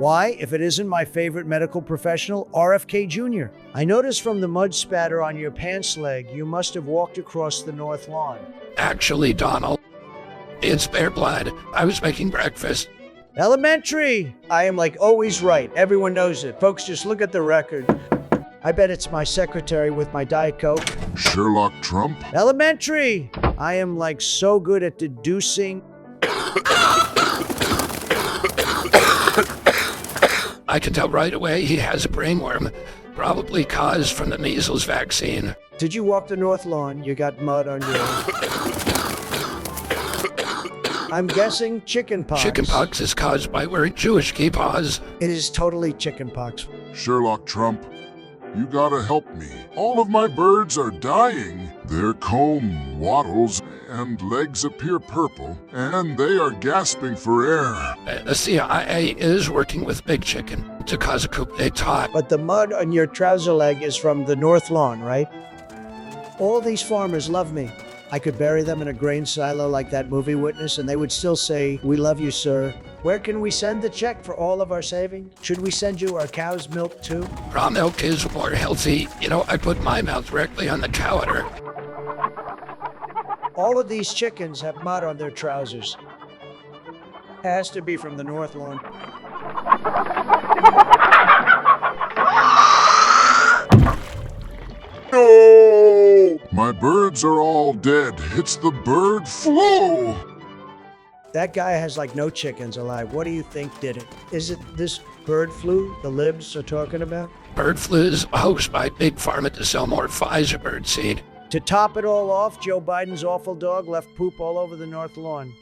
Why, if it isn't my favorite medical professional, RFK Jr.? I noticed from the mud spatter on your pants leg, you must have walked across the north lawn. Actually, Donald, it's bear blood. I was making breakfast. Elementary! I am like always right. Everyone knows it. Folks, just look at the record. I bet it's my secretary with my Diet Coke. Sherlock Trump? Elementary! I am like so good at deducing. I can tell right away he has a brainworm, probably caused from the measles vaccine. Did you walk the north lawn? You got mud on your... I'm guessing chickenpox. Chickenpox is caused by wearing Jewish kippahs. It is totally chickenpox. Sherlock Trump, you gotta help me. All of my birds are dying. Their comb waddles and legs appear purple, and they are gasping for air. The CIA is working with Big Chicken to cause a coup d'etat. But the mud on your trouser leg is from the north lawn, right? All these farmers love me. I could bury them in a grain silo like that movie Witness, and they would still say, "We love you, sir." Where can we send the check for all of our savings? Should we send you our cow's milk, too? Raw milk is more healthy. You know, I put my mouth directly on the cow udder. All of these chickens have mud on their trousers. Has to be from the north lawn. No! My birds are all dead. It's the bird flu! That guy has like no chickens alive. What do you think did it? Is it this bird flu the libs are talking about? Bird flu is a hoax by Big Pharma to sell more Pfizer bird seed. To top it all off, Joe Biden's awful dog left poop all over the north lawn.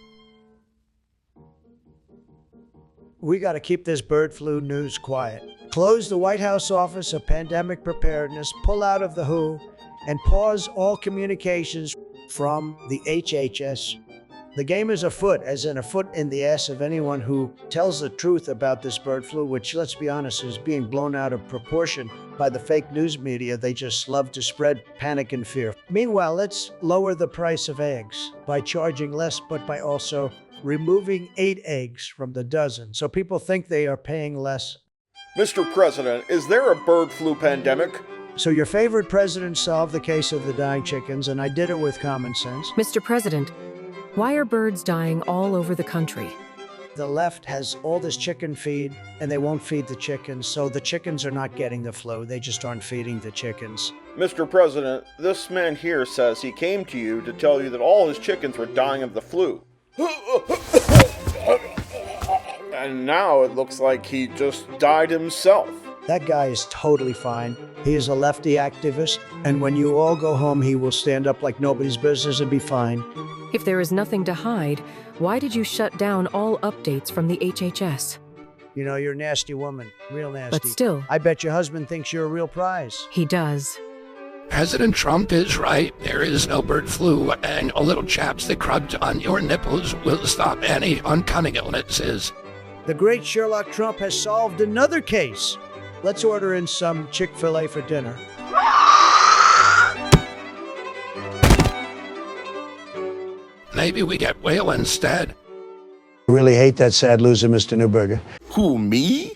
We got to keep this bird flu news quiet. Close the White House Office of Pandemic Preparedness, pull out of the WHO, and pause all communications from the HHS. The game is afoot, as in a foot in the ass of anyone who tells the truth about this bird flu, which, let's be honest, is being blown out of proportion by the fake news media. They just love to spread panic and fear. Meanwhile, let's lower the price of eggs by charging less, but by also removing 8 eggs from the dozen, so people think they are paying less. Mr. President, is there a bird flu pandemic? So your favorite president solved the case of the dying chickens, and I did it with common sense. Mr. President, why are birds dying all over the country? The left has all this chicken feed, and they won't feed the chickens, so the chickens are not getting the flu. They just aren't feeding the chickens. Mr. President, this man here says he came to you to tell you that all his chickens were dying of the flu. And now it looks like he just died himself. That guy is totally fine. He is a lefty activist, and when you all go home, he will stand up like nobody's business and be fine. If there is nothing to hide, why did you shut down all updates from the HHS? You know, you're a nasty woman. Real nasty. But still, I bet your husband thinks you're a real prize. he does. President Trump is right. There is no bird flu, and a little chapstick rubbed on your nipples will stop any oncoming illnesses. The great Sherlock Trump has solved another case. Let's order in some Chick-fil-A for dinner. Maybe we get whale instead. I really hate that sad loser, Mr. Newberger. Who, me?